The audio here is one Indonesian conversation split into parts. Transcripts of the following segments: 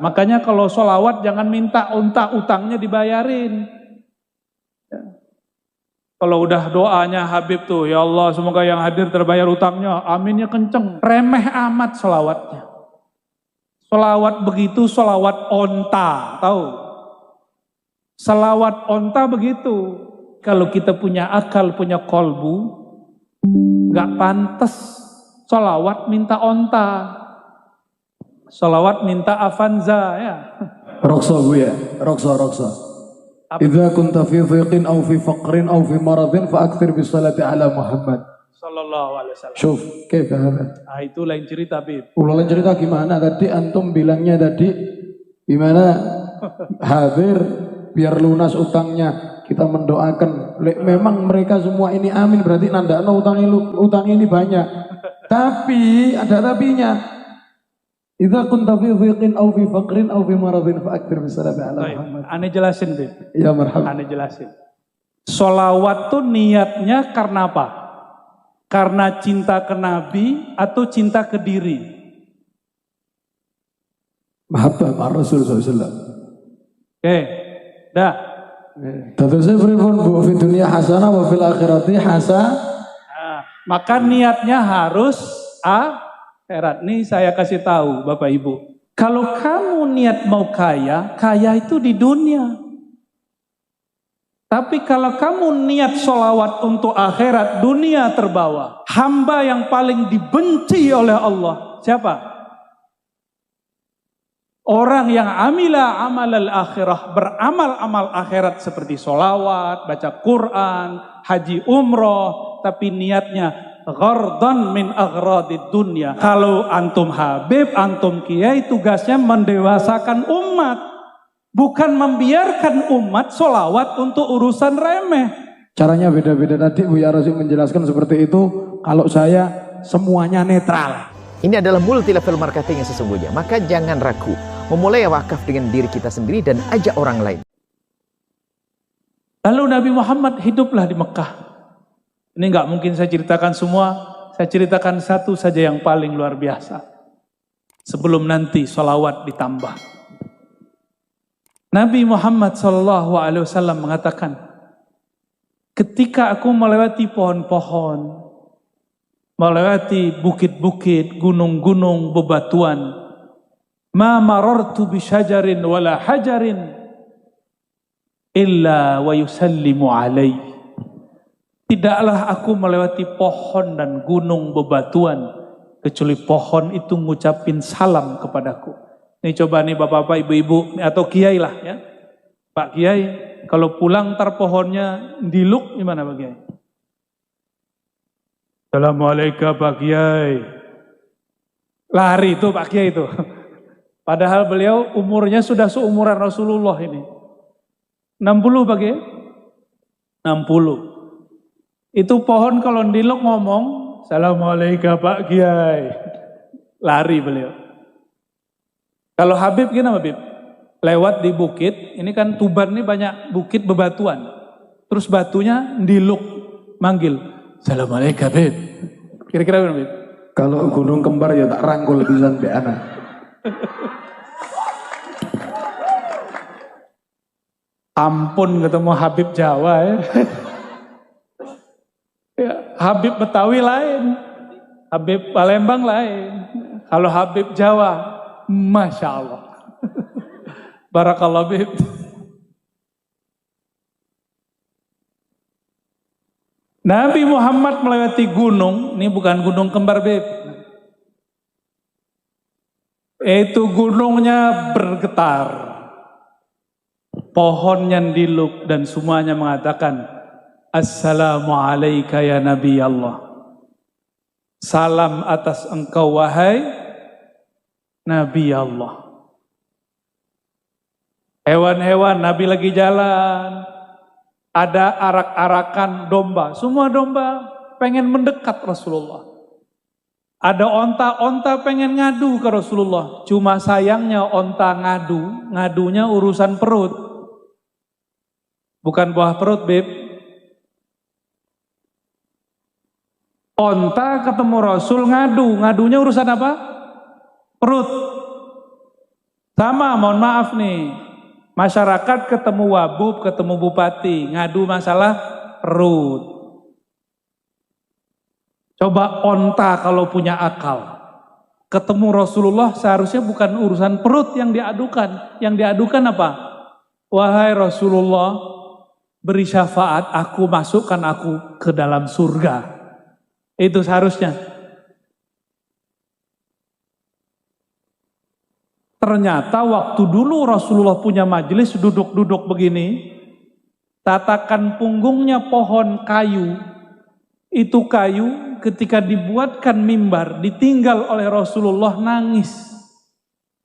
Makanya kalau sholawat jangan minta utangnya dibayarin. Kalau udah doanya Habib tuh, ya Allah semoga yang hadir terbayar utangnya, aminnya kenceng. Remeh amat sholawatnya. Sholawat begitu, sholawat onta, tahu? Sholawat onta begitu. Kalau kita punya akal, punya kolbu, gak pantas sholawat minta onta. Sholawat minta avanza ya. Roksa bu ya, roksa. Idza kunta fi dhiqin aw fi faqrin aw fi maradin fa akthir bis salati ala Muhammad sallallahu alaihi wasallam. Syuf, kaifa hada? Itu lain cerita, Bib. Lain cerita gimana tadi antum bilangnya tadi gimana hadir biar lunas utangnya. Kita mendoakan. Memang mereka semua ini amin berarti nandakno utang ini banyak. Tapi ada tapinya. Idza kunta fi dhiqin aw fi faqrin aw fi maradin fa akthir bis salati ala Muhammad. Ane jelasin, Bib. Ya marhaba. Ane jelasin. Sholawat tuh niatnya karena apa? Karena cinta ke Nabi atau cinta ke diri? Mahabbah ma Rasul sallallahu alaihi wasallam. Oke. Dah. Tadusnya pripun bu fi dunya hasanah wa fil akhirati hasanah. Maka niatnya harus akhirat. Nih saya kasih tahu Bapak Ibu. Kalau kamu niat mau kaya, kaya itu di dunia. Tapi kalau kamu niat sholawat untuk akhirat, dunia terbawa. Hamba yang paling dibenci oleh Allah, siapa? Orang yang amila amal akhirah, beramal amal akhirat seperti sholawat, baca Quran, haji umroh, tapi niatnya ghardan min aghradid dunya. Kalau antum Habib, antum kiai, tugasnya mendewasakan umat. Bukan membiarkan umat sholawat untuk urusan remeh. Caranya beda-beda tadi Bu Ya Rasul menjelaskan seperti itu. Kalau saya semuanya netral. Ini adalah multi level marketing yang sesungguhnya. Maka jangan ragu. Memulai wakaf dengan diri kita sendiri dan ajak orang lain. Lalu Nabi Muhammad hiduplah di Mekah. Ini nggak mungkin saya ceritakan semua. Saya ceritakan satu saja yang paling luar biasa. Sebelum nanti sholawat ditambah. Nabi Muhammad SAW mengatakan, ketika aku melewati pohon-pohon, melewati bukit-bukit, gunung-gunung, bebatuan, ma marartu bi syajarin wala hajarin illa wa yusallimu alaih. Tidaklah aku melewati pohon dan gunung bebatuan kecuali pohon itu ngucapin salam kepadaku. Nih coba nih bapak-bapak, ibu-ibu atau kiai lah ya. Pak Kiai, kalau pulang ntar pohonnya diluk gimana Pak Kiai? Assalamualaikum Pak Kiai. Lari itu Pak Kiai itu. Padahal beliau umurnya sudah seumuran Rasulullah ini. 60 Pak Kiai? 60. Itu pohon kalau diluk ngomong, Assalamualaikum Pak Kiai. Lari beliau. Kalau Habib gimana Habib? Lewat di bukit, ini kan Tuban ini banyak bukit bebatuan. Terus batunya diluk, manggil. Assalamualaikum Habib. Kira-kira gimana Habib? Kalau gunung kembar ya tak rangkul pisan be anak. Ampun ketemu Habib Jawa ya. Ya, Habib Betawi lain, Habib Palembang lain. Kalau Habib Jawa, Masya Allah. Barakallah Bib. Nabi Muhammad melewati gunung, ini bukan gunung kembar Bib. Itu gunungnya bergetar. Pohonnya diluk dan semuanya mengatakan, Assalamualaikum ya Nabi Allah. Salam atas engkau wahai Nabi Allah. Hewan-hewan, Nabi lagi jalan. Ada arak-arakan domba. Semua domba pengen mendekat Rasulullah. Ada onta-onta pengen ngadu ke Rasulullah. Cuma sayangnya onta ngadunya urusan perut. Bukan buah perut, Beb. Onta ketemu Rasul ngadunya urusan apa? Perut. Sama, mohon maaf nih, masyarakat ketemu wabub, ketemu bupati, ngadu masalah perut. Coba onta kalau punya akal. Ketemu Rasulullah seharusnya bukan urusan perut yang diadukan. Yang diadukan apa? Wahai Rasulullah, beri syafaat, aku masukkan aku ke dalam surga. Itu seharusnya. Ternyata waktu dulu Rasulullah punya majelis duduk-duduk begini, tatakan punggungnya pohon kayu. Itu kayu ketika dibuatkan mimbar, ditinggal oleh Rasulullah, nangis.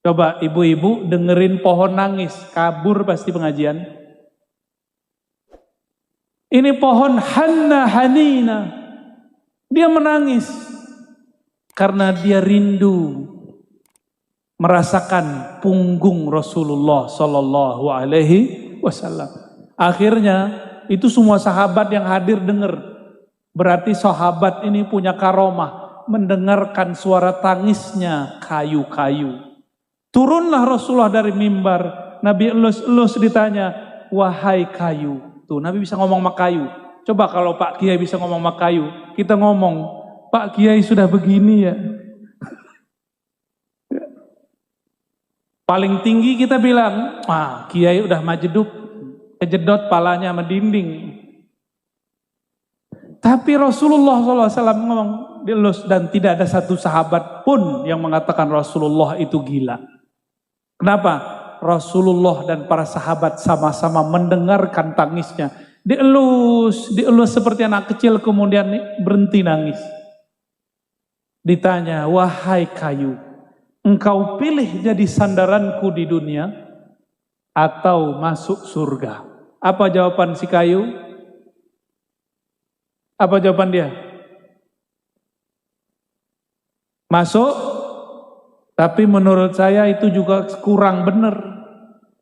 Coba ibu-ibu dengerin pohon nangis, kabur pasti pengajian. Ini pohon Hanna Hanina. Dia menangis karena dia rindu merasakan punggung Rasulullah Sallallahu Alaihi Wasallam. Akhirnya itu semua sahabat yang hadir dengar. Berarti sahabat ini punya karomah, mendengarkan suara tangisnya kayu-kayu. Turunlah Rasulullah dari mimbar, Nabi elus-elus ditanya, wahai kayu. Tuh Nabi bisa ngomong sama kayu. Coba kalau Pak Kiai bisa ngomong sama kayu, kita ngomong, Pak Kiai sudah begini ya. Paling tinggi kita bilang, Kiai udah majeduk, kejedot palanya sama dinding. Tapi Rasulullah SAW ngomong dilus, dan tidak ada satu sahabat pun yang mengatakan Rasulullah itu gila. Kenapa? Rasulullah dan para sahabat sama-sama mendengarkan tangisnya. Dielus seperti anak kecil, kemudian berhenti nangis. Ditanya, wahai kayu, engkau pilih jadi sandaranku di dunia atau masuk surga? Apa jawaban si kayu? Apa jawaban dia? Masuk, tapi menurut saya itu juga kurang benar,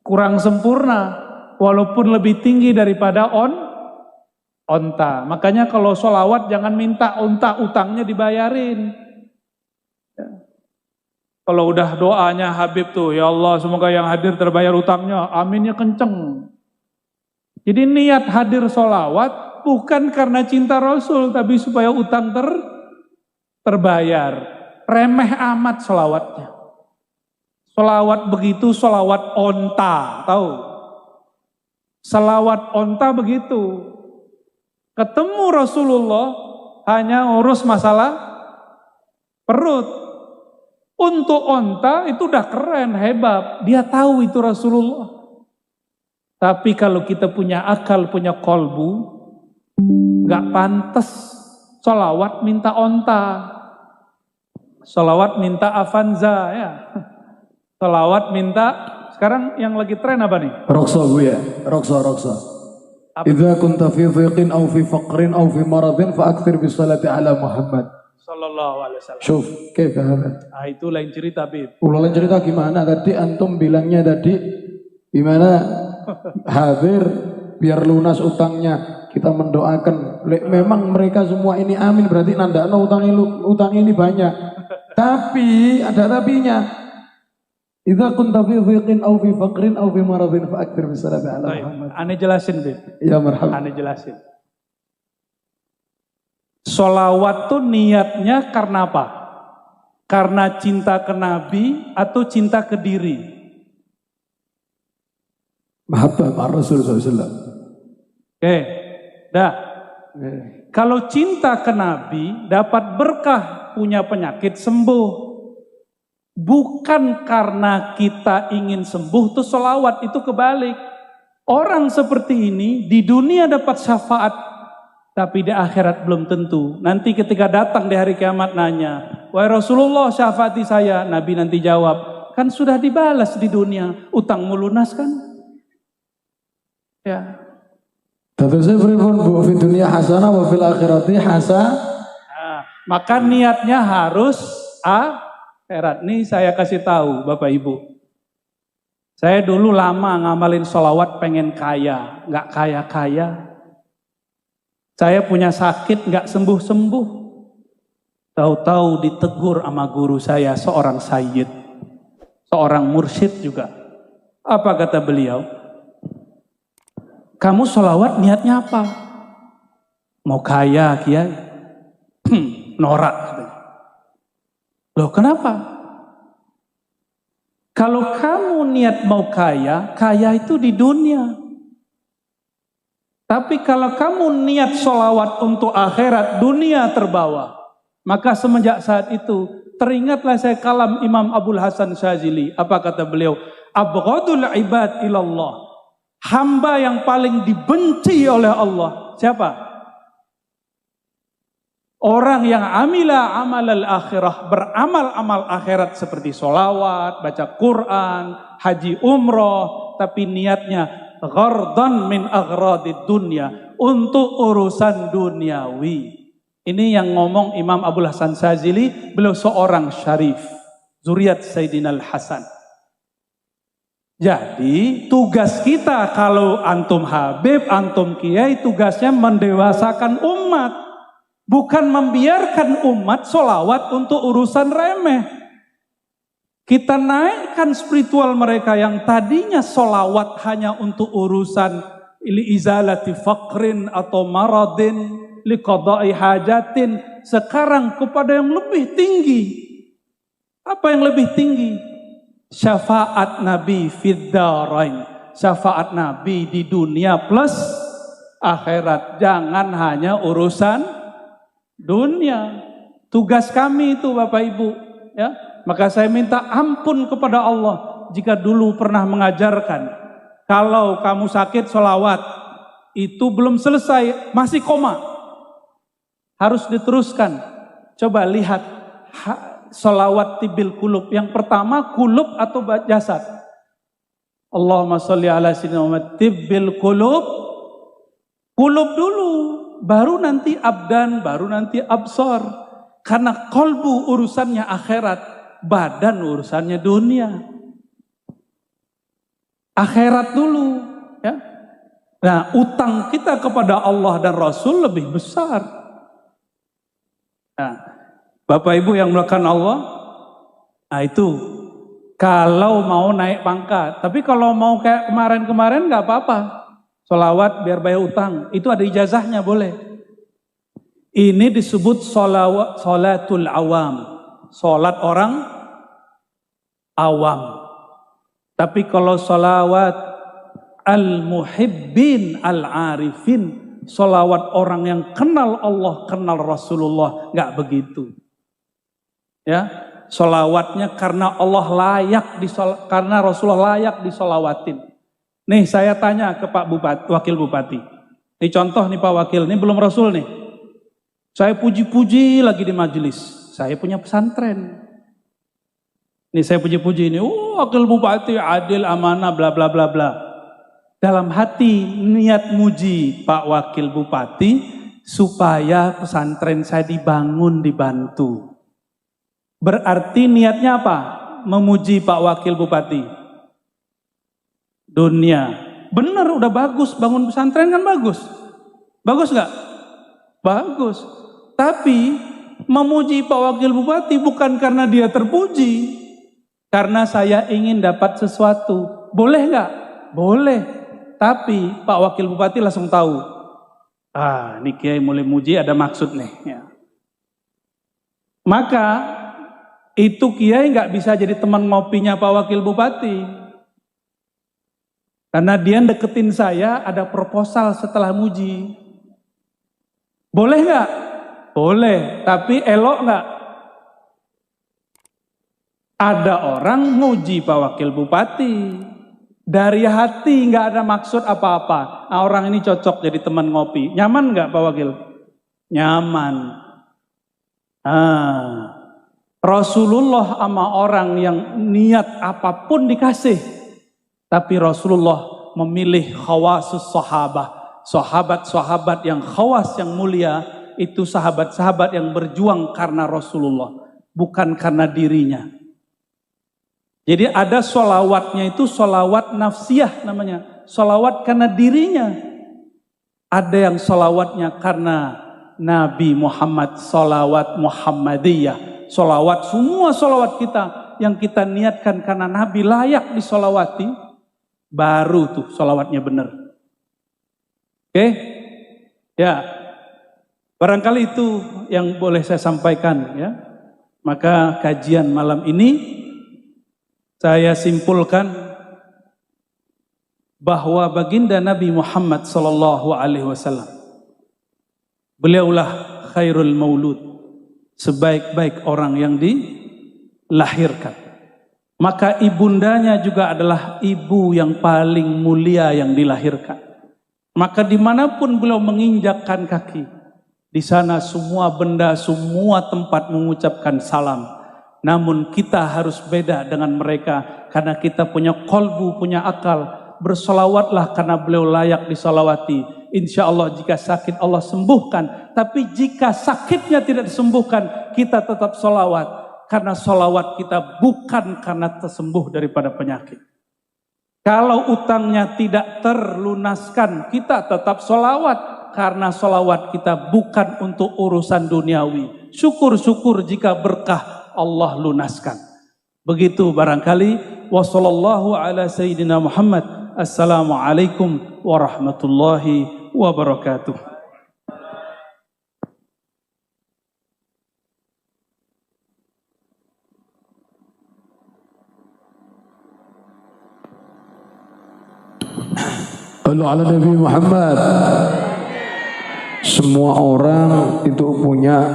kurang sempurna, walaupun lebih tinggi daripada onta. Makanya kalau sholawat jangan minta onta utangnya dibayarin. Ya. Kalau udah doanya Habib tuh, ya Allah semoga yang hadir terbayar utangnya, aminnya kenceng. Jadi niat hadir sholawat bukan karena cinta Rasul, tapi supaya utang terbayar. Remeh amat sholawatnya. Sholawat begitu, sholawat onta, tahu? Sholawat onta begitu. Ketemu Rasulullah hanya urus masalah perut. Untuk onta itu udah keren, hebat. Dia tahu itu Rasulullah. Tapi kalau kita punya akal, punya kolbu, nggak pantas sholawat minta onta, sholawat minta Avanza ya, sholawat minta, sekarang yang lagi tren apa nih? Roksa bu ya, roksa. Idza kunta fi dhiqin aw fi faqrin aw fi maradin fa akthir bis salati ala Muhammad sallallahu alaihi wasallam. Syuf, kaifa hadha? Itu lain cerita, Bib. Lain cerita gimana? Tadi antum bilangnya tadi gimana? Hadir biar lunas utangnya. Kita mendoakan, memang mereka semua ini amin, berarti nandakno utang ini banyak. Tapi ada tapinya. Idza kunta fi dhiqin aw fi faqrin aw fi maradin fa akthir bis salati ala Muhammad. Ane jelasin, Bib. Ya marhaba. Ane jelasin. Sholawat tuh niatnya karena apa? Karena cinta ke Nabi atau cinta ke diri? Mahabbah ma Rasul sallallahu. Oke. Dah, kalau cinta ke Nabi dapat berkah, punya penyakit sembuh. Bukan karena kita ingin sembuh tuh sholawat, itu kebalik. Orang seperti ini di dunia dapat syafaat, tapi di akhirat belum tentu. Nanti ketika datang di hari kiamat nanya, wahai Rasulullah syafaati saya, Nabi nanti jawab, kan sudah dibalas di dunia, utangmu lunas kan? Ya. Terusnya berifun bu fi dunia hasanah wa fil akhirati maka niatnya harus akhirat. Nih saya kasih tahu Bapak Ibu. Saya dulu lama ngamalin sholawat pengen kaya, nggak kaya-kaya. Saya punya sakit nggak sembuh-sembuh. Tahu-tahu ditegur sama guru saya seorang sayyid. seorang mursyid juga. Apa kata beliau? Kamu sholawat niatnya apa? Mau kaya, kiai? Norak. Loh kenapa? Kalau kamu niat mau kaya, kaya itu di dunia. Tapi kalau kamu niat sholawat untuk akhirat, dunia terbawa. Maka semenjak saat itu, teringatlah saya kalam Imam Abul Hasan Syazili. Apa kata beliau? Abghadul ibad ilallah. Hamba yang paling dibenci oleh Allah. Siapa? Orang yang amila amal al-akhirah, beramal amal akhirat seperti sholawat, baca Quran, haji umroh, tapi niatnya ghardan min aghradid dunya, untuk urusan duniawi. Ini yang ngomong Imam Abul Hasan Syazili, beliau seorang syarif, zuriat Sayyidina Al-Hasan. Jadi tugas kita kalau antum Habib, antum Kiai, tugasnya mendewasakan umat. Bukan membiarkan umat sholawat untuk urusan remeh. Kita naikkan spiritual mereka yang tadinya sholawat hanya untuk urusan li izalati faqrin atau maradin, li qada'i hajatin. Sekarang kepada yang lebih tinggi. Apa yang lebih tinggi? Syafaat Nabi fid darain. Syafaat Nabi di dunia plus akhirat. Jangan hanya urusan dunia. Tugas kami itu Bapak Ibu, ya. Maka saya minta ampun kepada Allah jika dulu pernah mengajarkan kalau kamu sakit sholawat itu belum selesai, masih koma, harus diteruskan. Coba lihat sholawat tibil kulub. Yang pertama kulub atau jasad. Allahumma sholli ala sayyidina Muhammad tibil kulub. Kulub dulu, baru nanti abdan, baru nanti absor. Karena kolbu urusannya akhirat, badan urusannya dunia. Akhirat dulu, ya. Nah, utang kita kepada Allah dan Rasul lebih besar. Nah, Bapak Ibu yang melakukan Allah, nah itu kalau mau naik pangkat. Tapi kalau mau kayak kemarin-kemarin nggak apa-apa. Sholawat biar bayar utang, itu ada ijazahnya boleh. Ini disebut sholatul awam, sholat orang awam. Tapi kalau sholawat al-muhibbin al-arifin, sholawat orang yang kenal Allah, kenal Rasulullah, nggak begitu. Ya, sholawatnya karena Allah layak karena Rasulullah layak disolawatin. Nih saya tanya ke Pak Bupati, Wakil Bupati. Ini contoh nih Pak Wakil, ini belum Rasul nih. Saya puji-puji lagi di majelis. Saya punya pesantren. Ini saya puji-puji ini, Wakil Bupati adil, amanah, bla bla bla bla. Dalam hati niat muji Pak Wakil Bupati supaya pesantren saya dibangun, dibantu. Berarti niatnya apa? Memuji Pak Wakil Bupati. Dunia. Benar, udah bagus, bangun pesantren kan bagus. Bagus nggak? Bagus. Tapi memuji Pak Wakil Bupati bukan karena dia terpuji, karena saya ingin dapat sesuatu. Boleh nggak? Boleh. Tapi Pak Wakil Bupati langsung tahu. Ini Kiai mulai muji ada maksud nih. Ya. Maka itu Kiai nggak bisa jadi teman ngopinya Pak Wakil Bupati. Karena dia deketin saya ada proposal setelah muji. Boleh nggak? Boleh, tapi elok nggak? Ada orang muji Pak Wakil Bupati. Dari hati nggak ada maksud apa-apa. Nah, orang ini cocok jadi teman ngopi. Nyaman nggak Pak Wakil? Nyaman. Rasulullah sama orang yang niat apapun dikasih. Tapi Rasulullah memilih khawasus sahabah. Sahabat-sahabat yang khawas, yang mulia, itu sahabat-sahabat yang berjuang karena Rasulullah. Bukan karena dirinya. Jadi ada sholawatnya itu sholawat nafsiyah namanya. Sholawat karena dirinya. Ada yang sholawatnya karena Nabi Muhammad, sholawat Muhammadiyah. Sholawat, semua sholawat kita yang kita niatkan karena Nabi layak disolawati, baru tuh solawatnya benar. Oke? Ya, barangkali itu yang boleh saya sampaikan ya. Maka kajian malam ini saya simpulkan bahwa baginda Nabi Muhammad sallallahu alaihi wasallam, beliaulah khairul maulud, sebaik-baik orang yang dilahirkan. Maka ibundanya juga adalah ibu yang paling mulia yang dilahirkan. Maka dimanapun beliau menginjakkan kaki, di sana semua benda, semua tempat mengucapkan salam. Namun kita harus beda dengan mereka karena kita punya kolbu, punya akal. Bersolawatlah karena beliau layak disolawati. Insya Allah jika sakit Allah sembuhkan. Tapi jika sakitnya tidak disembuhkan, kita tetap solawat. Karena solawat kita bukan karena tersembuh daripada penyakit. Kalau utangnya tidak terlunaskan, kita tetap solawat. Karena solawat kita bukan untuk urusan duniawi. Syukur-syukur jika berkah Allah lunaskan. Begitu barangkali. Wassallallahu ala sayyidina Muhammad. Assalamualaikum warahmatullahi wabarakatuh. Sallu ala Nabi Muhammad. Semua orang itu punya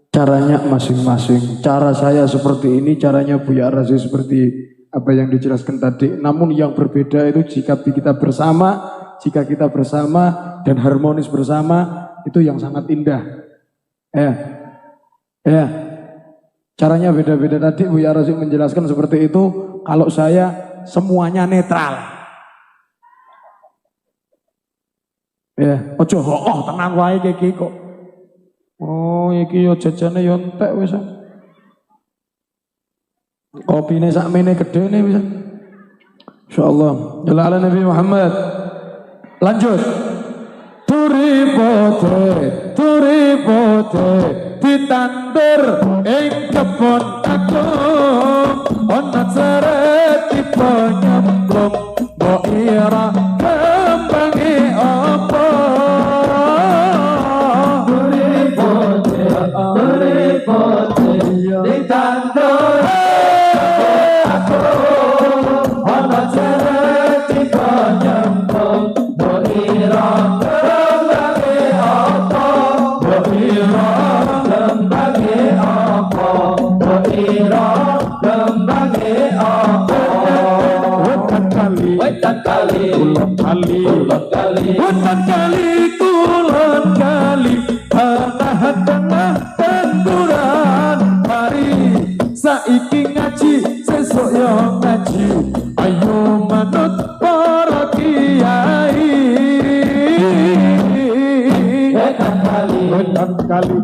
caranya masing-masing. Cara saya seperti ini, caranya Buya Razi seperti apa yang dijelaskan tadi. Namun yang berbeda itu jika kita bersama dan harmonis bersama, itu yang sangat indah. Caranya beda-beda tadi. Buya Razi menjelaskan seperti itu. Kalau saya semuanya netral. Ojo tenan wae iki kok. Oh, iki yo jajane yo entek wis. Kopine sakmene gedene wis. Insyaallah. Jalla ala Nabi Muhammad. Lanjut. Turi pote ditandur ing kebon aku. Ana seret tipe nyemplung mbok ira kembange apa. Turi pote ditandur aku. Ana seret tipe nyemplung mbok ira kembange apa. Mbok ira kembange apa. Mbok ira kembange apa. Wetan kali kulon kali tengah tanduran. Mari saiki ngaji sesuk yo ngaji. Ayo manut para kiai. Wetan kali